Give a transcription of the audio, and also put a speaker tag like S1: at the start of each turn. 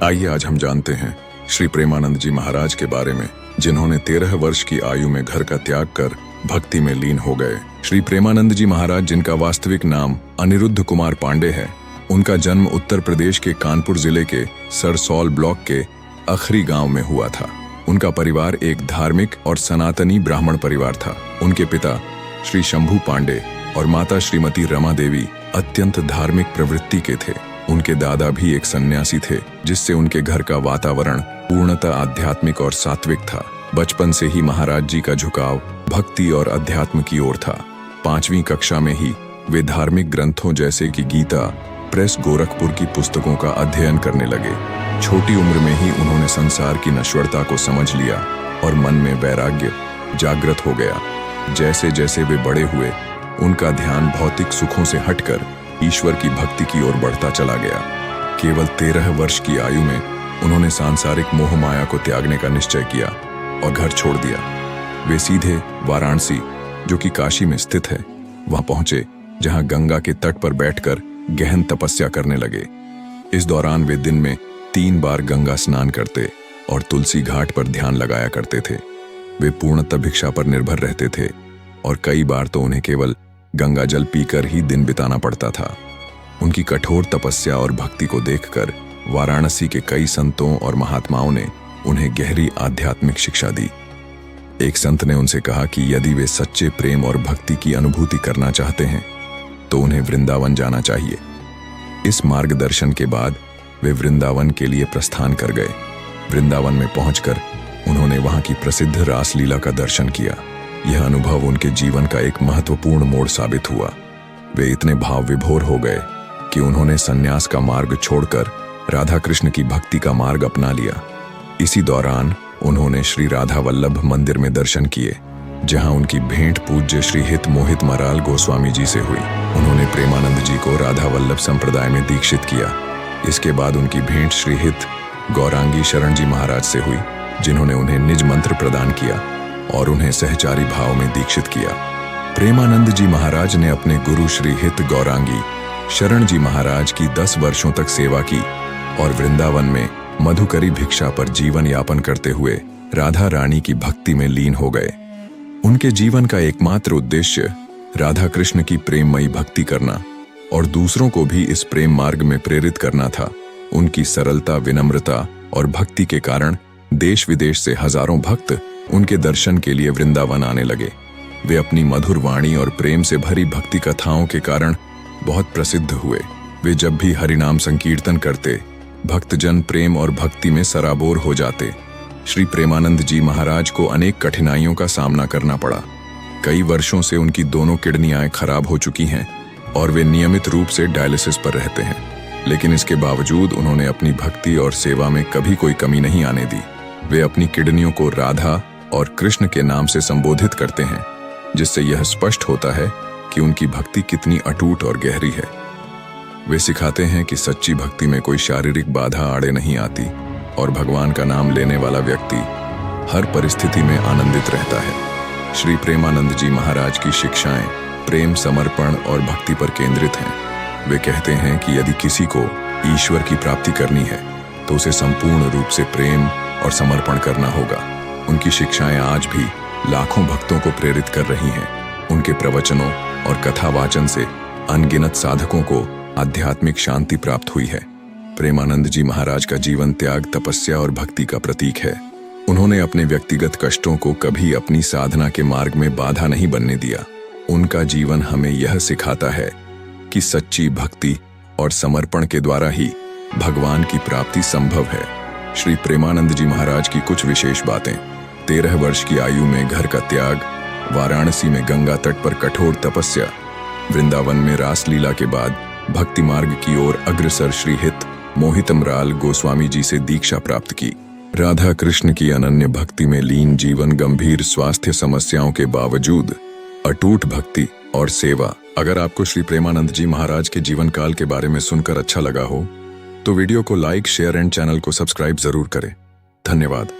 S1: आइए आज हम जानते हैं श्री प्रेमानंद जी महाराज के बारे में, जिन्होंने 13 वर्ष की आयु में घर का त्याग कर भक्ति में लीन हो गए। श्री प्रेमानंद जी महाराज, जिनका वास्तविक नाम अनिरुद्ध कुमार पांडे है, उनका जन्म उत्तर प्रदेश के कानपुर जिले के सरसौल ब्लॉक के अखरी गांव में हुआ था। उनका परिवार एक धार्मिक और सनातनी ब्राह्मण परिवार था। उनके पिता श्री शंभू पांडे और माता श्रीमती रमा देवी अत्यंत धार्मिक प्रवृत्ति के थे। उनके दादा भी एक सन्यासी थे, जिससे उनके घर का वातावरण पूर्णतः आध्यात्मिक और सात्विक था। बचपन से ही महाराज जी का झुकाव भक्ति और अध्यात्म की ओर था। 5वीं कक्षा में ही वे धार्मिक ग्रंथों जैसे कि गीता, प्रेस गोरखपुर की पुस्तकों का अध्ययन करने लगे। छोटी उम्र में ही उन्होंने संसार की नश्वरता को समझ लिया और मन में वैराग्य जागृत हो गया। जैसे जैसे वे बड़े हुए, उनका ध्यान भौतिक सुखों से हटकर ईश्वर की भक्ति की ओर बढ़ता चला गया। केवल 13 वर्ष की आयु में उन्होंने सांसारिक मोह माया को त्यागने का निश्चय किया और घर छोड़ दिया। वे सीधे वाराणसी, जो कि काशी में स्थित है, वहां पहुंचे, जहां गंगा के तट पर बैठकर गहन तपस्या करने लगे। इस दौरान वे दिन में 3 बार गंगा स्नान करते और तुलसी घाट पर ध्यान लगाया करते थे। वे पूर्णतः भिक्षा पर निर्भर रहते थे और कई बार तो उन्हें केवल गंगा जल पीकर ही दिन बिताना पड़ता था। उनकी कठोर तपस्या और भक्ति को देखकर वाराणसी के कई संतों और महात्माओं ने उन्हें गहरी आध्यात्मिक शिक्षा दी। एक संत ने उनसे कहा कि यदि वे सच्चे प्रेम और भक्ति की अनुभूति करना चाहते हैं तो उन्हें वृंदावन जाना चाहिए। इस मार्गदर्शन के बाद वे वृंदावन के लिए प्रस्थान कर गए। वृंदावन में पहुंचकर उन्होंने वहां की प्रसिद्ध रासलीला का दर्शन किया। यह अनुभव उनके जीवन का एक महत्वपूर्ण मोड़ साबित हुआ। वे इतने भाव विभोर हो गए कि उन्होंने सन्यास का मार्ग छोड़कर राधा कृष्ण की भक्ति का मार्ग अपना लिया। इसी दौरान उन्होंने श्री राधा वल्लभ मंदिर में दर्शन किए, जहां उनकी भेंट पूज्य श्री हित मोहित मराल गोस्वामी जी से हुई। उन्होंने प्रेमानंद जी को राधा वल्लभ संप्रदाय में दीक्षित किया। इसके बाद उनकी भेंट श्री हित गौरांगी शरण जी महाराज से हुई, जिन्होंने उन्हें निज मंत्र प्रदान किया और उन्हें सहचारी भाव में दीक्षित किया। प्रेमानंद जी महाराज ने अपने गुरु श्री हित गौरांगी शरण जी महाराज की 10 वर्षों तक सेवा की और वृंदावन में मधुकरी भिक्षा पर जीवन यापन करते हुए राधा रानी की भक्ति में लीन हो गए। उनके जीवन का एकमात्र उद्देश्य राधा कृष्ण की प्रेममयी भक्ति करना और दूसरों को भी इस प्रेम मार्ग में प्रेरित करना था। उनकी सरलता, विनम्रता और भक्ति के कारण देश विदेश से हजारों भक्त उनके दर्शन के लिए वृंदावन आने लगे। वे अपनी मधुर वाणी और प्रेम से भरी भक्ति कथाओं के कारण बहुत प्रसिद्ध हुए। वे जब भी हरिनाम संकीर्तन करते, भक्तजन प्रेम और भक्ति में सराबोर हो जाते। श्री प्रेमानंद जी महाराज को अनेक कठिनाइयों का सामना करना पड़ा। कई वर्षों से उनकी दोनों किडनियां खराब हो चुकी हैं और वे नियमित रूप से डायलिसिस पर रहते हैं। लेकिन इसके बावजूद उन्होंने अपनी भक्ति और सेवा में कभी कोई कमी नहीं आने दी। वे अपनी किडनियों को राधा और कृष्ण के नाम से संबोधित करते हैं, जिससे यह स्पष्ट होता है कि उनकी भक्ति कितनी अटूट और गहरी है। वे सिखाते हैं कि सच्ची भक्ति में कोई शारीरिक बाधा आड़े नहीं आती और भगवान का नाम लेने वाला व्यक्ति हर परिस्थिति में आनंदित रहता है। श्री प्रेमानंद जी महाराज की शिक्षाएं प्रेम, समर्पण और भक्ति पर केंद्रित हैं। वे कहते हैं कि यदि किसी को ईश्वर की प्राप्ति करनी है तो उसे संपूर्ण रूप से प्रेम और समर्पण करना होगा। उनकी शिक्षाएं आज भी लाखों भक्तों को प्रेरित कर रही हैं। उनके प्रवचनों और कथावाचन से अनगिनत साधकों को आध्यात्मिक शांति प्राप्त हुई है। प्रेमानंद जी महाराज का जीवन त्याग, तपस्या और भक्ति का प्रतीक है। उन्होंने अपने व्यक्तिगत कष्टों को कभी अपनी साधना के मार्ग में बाधा नहीं बनने दिया। उनका जीवन हमें यह सिखाता है कि सच्ची भक्ति और समर्पण के द्वारा ही भगवान की प्राप्ति संभव है। श्री प्रेमानंद जी महाराज की कुछ विशेष बातें: 13 वर्ष की आयु में घर का त्याग, वाराणसी में गंगा तट पर कठोर तपस्या, वृंदावन में रासलीला के बाद भक्ति मार्ग की ओर अग्रसर श्री हित मोहितमराल गोस्वामी जी से दीक्षा प्राप्त की, राधा कृष्ण की अनन्य भक्ति में लीन जीवन, गंभीर स्वास्थ्य समस्याओं के बावजूद अटूट भक्ति और सेवा। अगर आपको श्री प्रेमानंद जी महाराज के जीवन काल के बारे में सुनकर अच्छा लगा हो तो वीडियो को लाइक, शेयर एंड चैनल को सब्सक्राइब जरूर करें। धन्यवाद।